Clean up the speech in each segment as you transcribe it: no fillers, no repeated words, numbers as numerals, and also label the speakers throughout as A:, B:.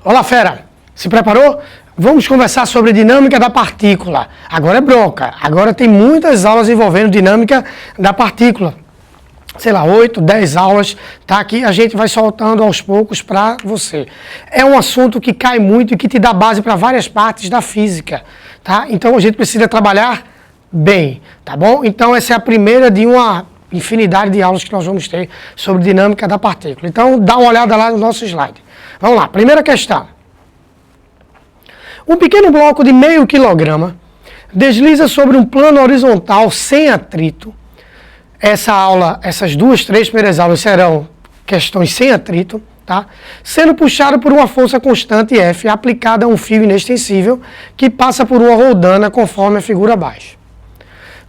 A: Olá, fera! Se preparou? Vamos conversar sobre dinâmica da partícula. Agora é bronca. Agora tem muitas aulas envolvendo dinâmica da partícula. Sei lá, 8, 10 aulas, tá aqui, a gente vai soltando aos poucos para você. É um assunto que cai muito e que te dá base para várias partes da física, tá? Então a gente precisa trabalhar bem, tá bom? Então essa é a primeira de uma infinidade de aulas que nós vamos ter sobre dinâmica da partícula. Então dá uma olhada lá no nosso slide. Vamos lá, primeira questão. Um pequeno bloco de meio quilograma desliza sobre um plano horizontal sem atrito. Essa aula, essas três primeiras aulas serão questões sem atrito, tá? Sendo puxado por uma força constante F aplicada a um fio inextensível que passa por uma roldana conforme a figura abaixo.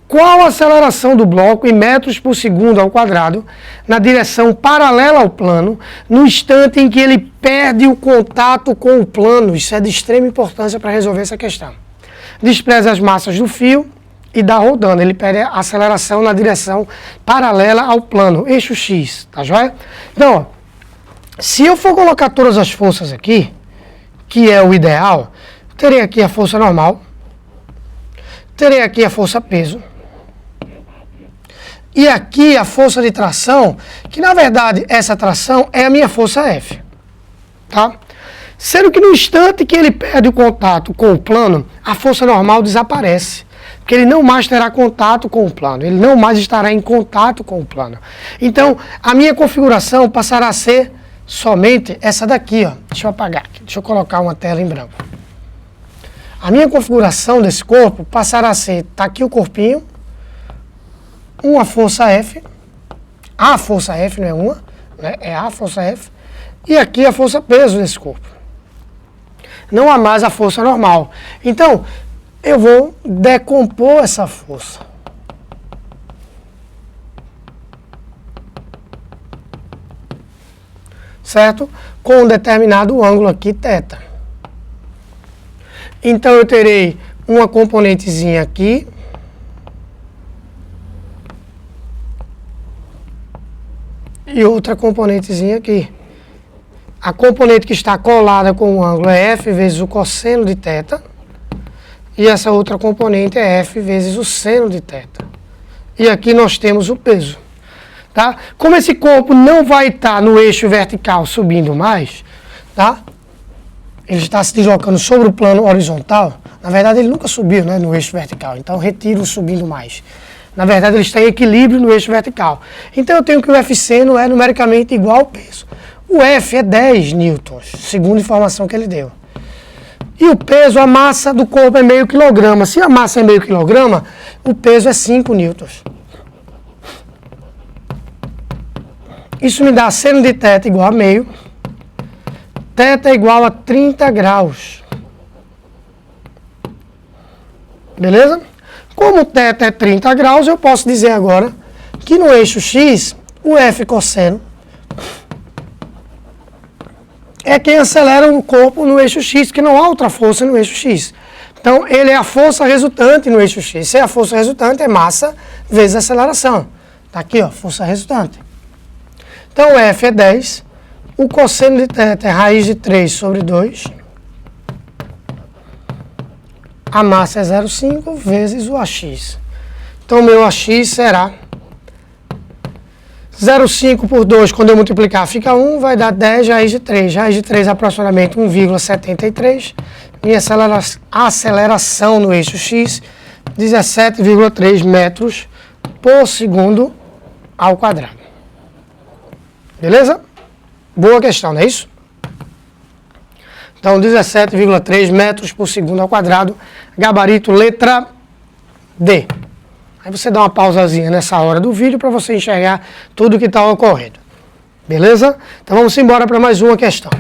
A: Qual a aceleração do bloco em metros por segundo ao quadrado na direção paralela ao plano no instante em que ele perde o contato com o plano? Isso é de extrema importância para resolver essa questão. Despreza as massas do fio e da roldana, ele perde a aceleração na direção paralela ao plano, eixo X, tá joia? Então, ó, se eu for colocar todas as forças aqui, que é o ideal, terei aqui a força normal, terei aqui a força peso, e aqui a força de tração, que na verdade essa tração é a minha força F, tá? Sendo que no instante que ele perde o contato com o plano, a força normal desaparece. Porque ele não mais terá contato com o plano, ele não mais estará em contato com o plano. Então, a minha configuração passará a ser somente essa daqui, ó. Deixa eu apagar aqui, deixa eu colocar uma tela em branco. A minha configuração desse corpo passará a ser, tá aqui o corpinho, uma força F, a força F, não é uma, né? É a força F, e aqui a força peso desse corpo. Não há mais a força normal. Então, eu vou decompor essa força. Certo? Com um determinado ângulo aqui, θ. Então, eu terei uma componentezinha aqui. E outra componentezinha aqui. A componente que está colada com o ângulo é F vezes o cosseno de θ. E essa outra componente é F vezes o seno de θ. E aqui nós temos o peso. Tá? Como esse corpo não vai estar no eixo vertical subindo mais, tá? Ele está se deslocando sobre o plano horizontal. Na verdade, ele nunca subiu, né, no eixo vertical. Então, retiro o subindo mais. Na verdade, ele está em equilíbrio no eixo vertical. Então, eu tenho que o F seno é numericamente igual ao peso. O F é 10 newtons, segundo a informação que ele deu. E o peso, a massa do corpo é meio quilograma. Se a massa é meio quilograma, o peso é 5 newtons. Isso me dá seno de θ igual a meio. θ é igual a 30 graus. Beleza? Como θ é 30 graus, eu posso dizer agora que no eixo X, o F cosseno é quem acelera o corpo no eixo X, que não há outra força no eixo X. Então, ele é a força resultante no eixo X. Se é a força resultante, é massa vezes aceleração. Está aqui, ó, força resultante. Então, o F é 10. O cosseno de θ é raiz de 3 sobre 2. A massa é 0,5 vezes o AX. Então, o meu AX será 0,5 por 2, quando eu multiplicar, fica 1, vai dar 10 raiz de 3. Raiz de 3 é aproximadamente 1,73. Minha aceleração no eixo X, 17,3 metros por segundo ao quadrado. Beleza? Boa questão, não é isso? Então, 17,3 metros por segundo ao quadrado, gabarito letra D. Aí você dá uma pausazinha nessa hora do vídeo para você enxergar tudo o que está ocorrendo. Beleza? Então vamos embora para mais uma questão.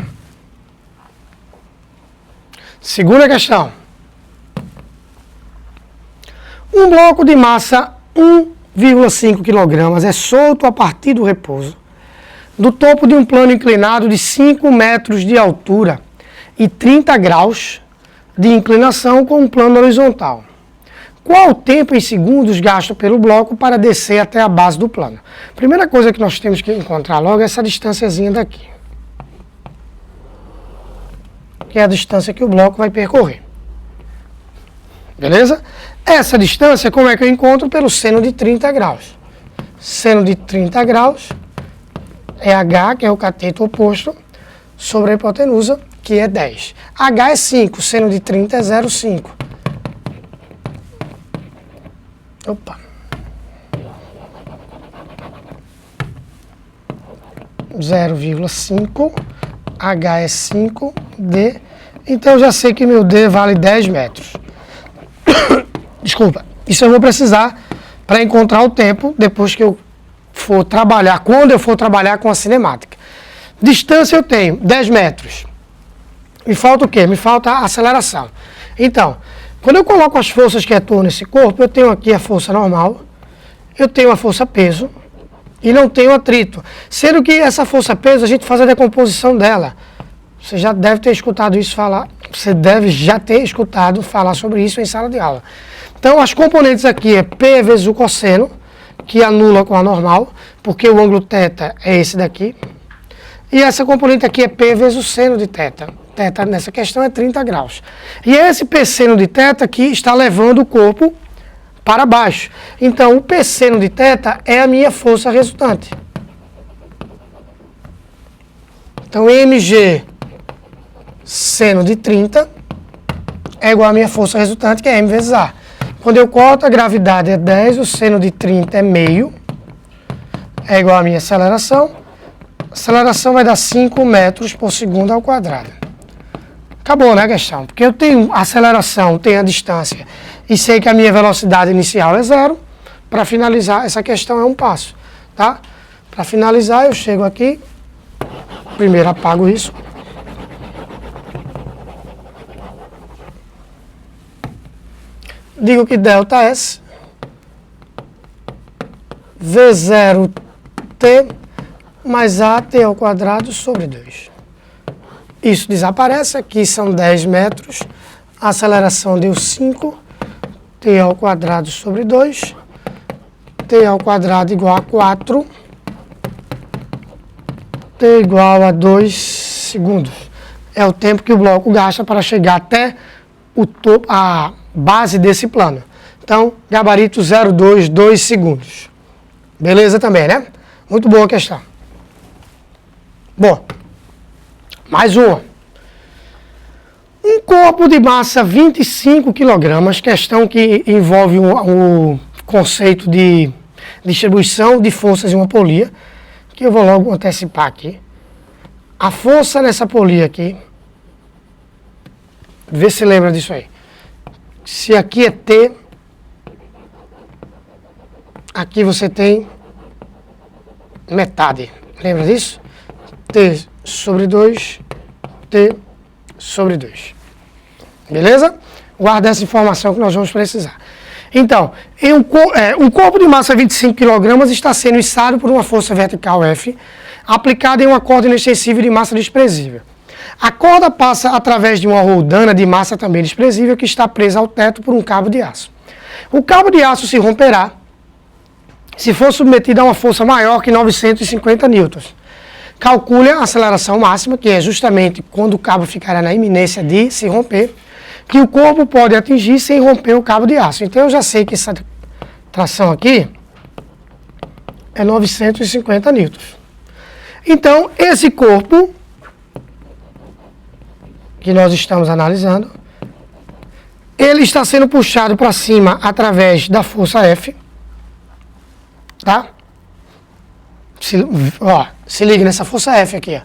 A: Segunda questão. Um bloco de massa 1,5 kg é solto a partir do repouso do topo de um plano inclinado de 5 metros de altura e 30 graus de inclinação com um plano horizontal. Qual o tempo em segundos gasto pelo bloco para descer até a base do plano? Primeira coisa que nós temos que encontrar logo é essa distânciazinha daqui. que é a distância que o bloco vai percorrer. Beleza? Essa distância, como é que eu encontro? Pelo seno de 30 graus. Seno de 30 graus é H, que é o cateto oposto, sobre a hipotenusa, que é 10. H é 5, seno de 30 é 0,5. Opa. 0,5, H é 5, D. Então eu já sei que meu D vale 10 metros. Desculpa. Isso eu vou precisar para encontrar o tempo depois que eu for trabalhar, quando eu for trabalhar com a cinemática. Distância eu tenho 10 metros. Me falta o quê? Me falta a aceleração. Então, quando eu coloco as forças que atuam nesse corpo, eu tenho aqui a força normal, eu tenho a força peso e não tenho atrito. Sendo que essa força peso, a gente faz a decomposição dela. Você já deve ter escutado isso falar, você deve já ter escutado falar sobre isso em sala de aula. Então, as componentes aqui é P vezes o cosseno, que anula com a normal, porque o ângulo θ é esse daqui. E essa componente aqui é P vezes o seno de θ. Θ nessa questão é 30 graus. E é esse P seno de θ que está levando o corpo para baixo. Então, o P seno de θ é a minha força resultante. Então, mg seno de 30 é igual à minha força resultante, que é m vezes a. Quando eu corto, a gravidade é 10, o seno de 30 é meio, é igual à minha aceleração. A aceleração vai dar 5 metros por segundo ao quadrado. Acabou, né, questão? Porque eu tenho a aceleração, tenho a distância e sei que a minha velocidade inicial é 0. Para finalizar, essa questão é um passo, tá? Para finalizar, eu chego aqui, primeiro apago isso. Digo que ΔS V0T mais AT ao quadrado sobre 2. Isso desaparece, aqui são 10 metros, a aceleração deu 5, T ao quadrado sobre 2, T ao quadrado igual a 4, T igual a 2 segundos. É o tempo que o bloco gasta para chegar até o topo, a base desse plano. Então, gabarito 0,2, 2 segundos. Beleza também, né? Muito boa a questão. Bom, mais uma. Um corpo de massa 25 kg, questão que envolve o conceito de distribuição de forças em uma polia, que eu vou logo antecipar aqui. A força nessa polia aqui, vê se lembra disso aí. Se aqui é T, aqui você tem metade. Lembra disso? T sobre 2, T sobre 2. Beleza? Guarda essa informação que nós vamos precisar. Então, um corpo de massa 25 kg está sendo içado por uma força vertical F, aplicada em uma corda inextensível de massa desprezível. A corda passa através de uma roldana de massa também desprezível que está presa ao teto por um cabo de aço. O cabo de aço se romperá se for submetido a uma força maior que 950 newtons. Calcule a aceleração máxima, que é justamente quando o cabo ficará na iminência de se romper, que o corpo pode atingir sem romper o cabo de aço. Então eu já sei que essa tração aqui é 950 newtons. Então esse corpo que nós estamos analisando, ele está sendo puxado para cima através da força F, tá? Se liga nessa força F aqui, ó,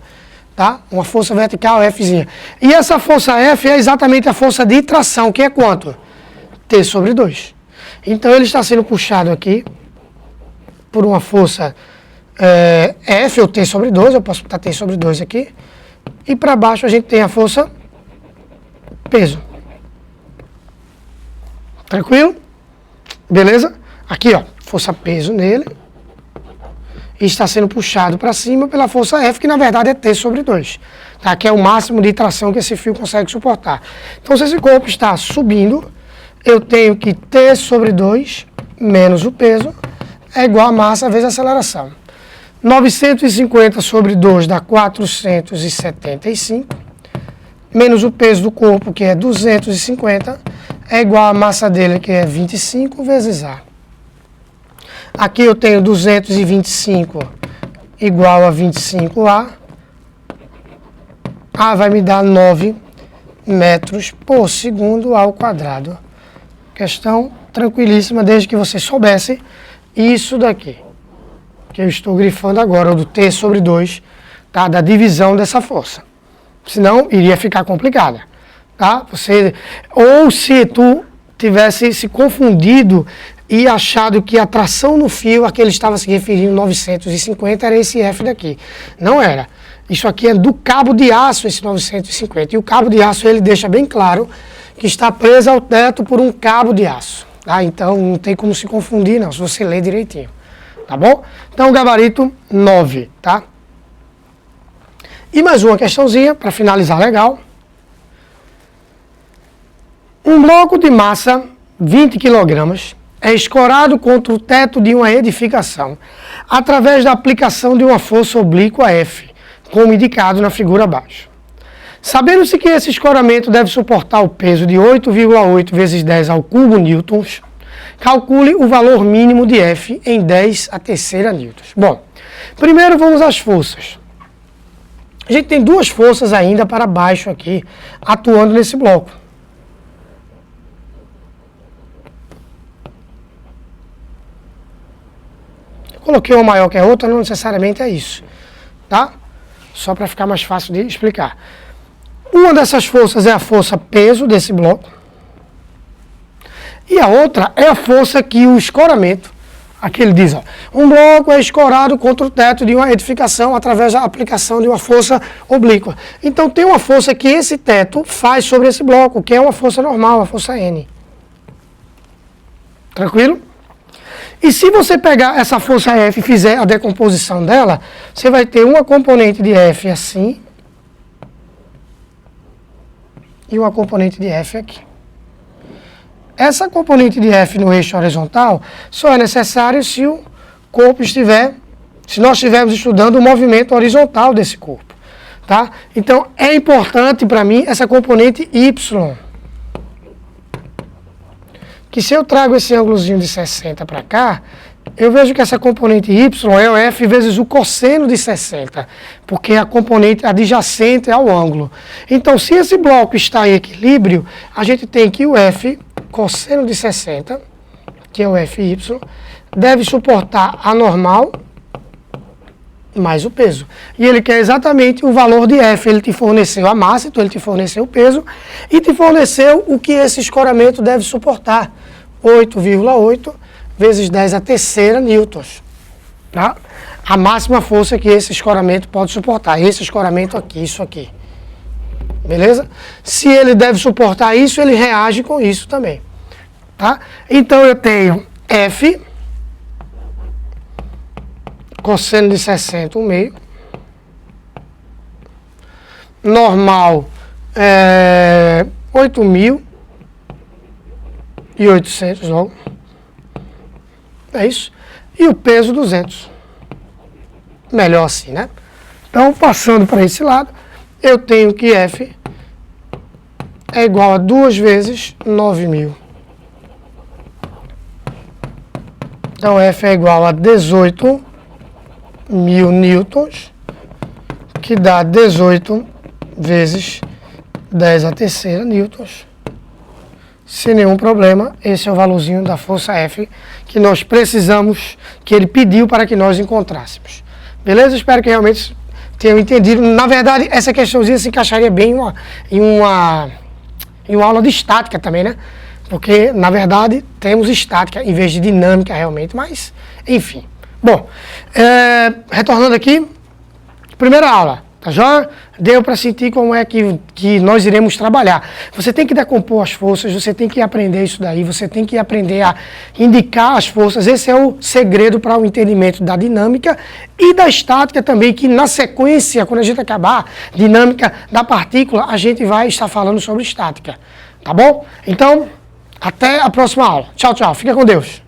A: tá? Uma força vertical Fzinha. E essa força F é exatamente a força de tração, que é quanto? T sobre 2. Então ele está sendo puxado aqui por uma força F ou T sobre 2, eu posso botar T sobre 2 aqui. E para baixo a gente tem a força peso. Tranquilo? Beleza? Aqui, ó, força peso nele. E está sendo puxado para cima pela força F, que na verdade é T sobre 2. Tá? Que é o máximo de tração que esse fio consegue suportar. Então, se esse corpo está subindo, eu tenho que T sobre 2 menos o peso é igual a massa vezes a aceleração. 950 sobre 2 dá 475, menos o peso do corpo, que é 250, é igual a massa dele, que é 25 vezes A. Aqui eu tenho 225 igual a 25A. A vai me dar 9 metros por segundo ao quadrado. Questão tranquilíssima, desde que você soubesse isso daqui, que eu estou grifando agora, do T sobre 2, tá? Da divisão dessa força. Senão, iria ficar complicada, tá? Ou se tu tivesse se confundido e achado que a tração no fio, a que ele estava se referindo, 950, era esse F daqui. Não era. Isso aqui é do cabo de aço, esse 950. E o cabo de aço, ele deixa bem claro que está preso ao teto por um cabo de aço. Tá? Então, não tem como se confundir, não, se você ler direitinho. Tá bom? Então, gabarito 9, tá? E mais uma questãozinha, para finalizar legal. Um bloco de massa, 20 kg, é escorado contra o teto de uma edificação através da aplicação de uma força oblíqua F, como indicado na figura abaixo. Sabendo-se que esse escoramento deve suportar o peso de 8,8 vezes 10 ao cubo newtons, calcule o valor mínimo de F em 10 a terceira newtons. Bom, primeiro vamos às forças. A gente tem duas forças ainda para baixo aqui, atuando nesse bloco. Eu coloquei uma maior que a outra, não necessariamente é isso, tá? Só para ficar mais fácil de explicar. Uma dessas forças é a força peso desse bloco. E a outra é a força que o escoramento, aqui ele diz, ó, um bloco é escorado contra o teto de uma edificação através da aplicação de uma força oblíqua. Então tem uma força que esse teto faz sobre esse bloco, que é uma força normal, a força N. Tranquilo? E se você pegar essa força F e fizer a decomposição dela, você vai ter uma componente de F assim e uma componente de F aqui. Essa componente de F no eixo horizontal só é necessário se o corpo estiver, se nós estivermos estudando o movimento horizontal desse corpo, tá? Então é importante para mim essa componente Y, que se eu trago esse ângulozinho de 60 para cá, eu vejo que essa componente Y é o F vezes o cosseno de 60, porque é a componente adjacente ao ângulo. Então, se esse bloco está em equilíbrio, a gente tem que o F cosseno de 60, que é o Fy, deve suportar a normal mais o peso. E ele quer exatamente o valor de F. Ele te forneceu a massa, então ele te forneceu o peso e te forneceu o que esse escoramento deve suportar. 8,8 vezes 10 a terceira newtons. Tá? A máxima força que esse escoramento pode suportar. Esse escoramento aqui, isso aqui. Beleza? Se ele deve suportar isso, ele reage com isso também. Tá? Então eu tenho F cosseno de 60, 1/2. Normal, 8.800 logo. É isso. E o peso, 200. Melhor assim, né? Então, passando para esse lado, eu tenho que F é igual a 2 vezes 9.000. Então, F é igual a 18.000 newtons, que dá 18 vezes 10 a terceira newtons. Sem nenhum problema, esse é o valorzinho da força F que nós precisamos, que ele pediu para que nós encontrássemos. Beleza? Espero que realmente tenham entendido. Na verdade, essa questãozinha se encaixaria bem em uma aula de estática também, né? Porque, na verdade, temos estática em vez de dinâmica realmente, mas, enfim. Bom, retornando aqui, primeira aula, tá joia? Deu para sentir como é que nós iremos trabalhar. Você tem que decompor as forças, você tem que aprender isso daí, você tem que aprender a indicar as forças. Esse é o segredo para o entendimento da dinâmica e da estática também, que na sequência, quando a gente acabar dinâmica da partícula, a gente vai estar falando sobre estática. Tá bom? Então, até a próxima aula. Tchau, tchau. Fica com Deus.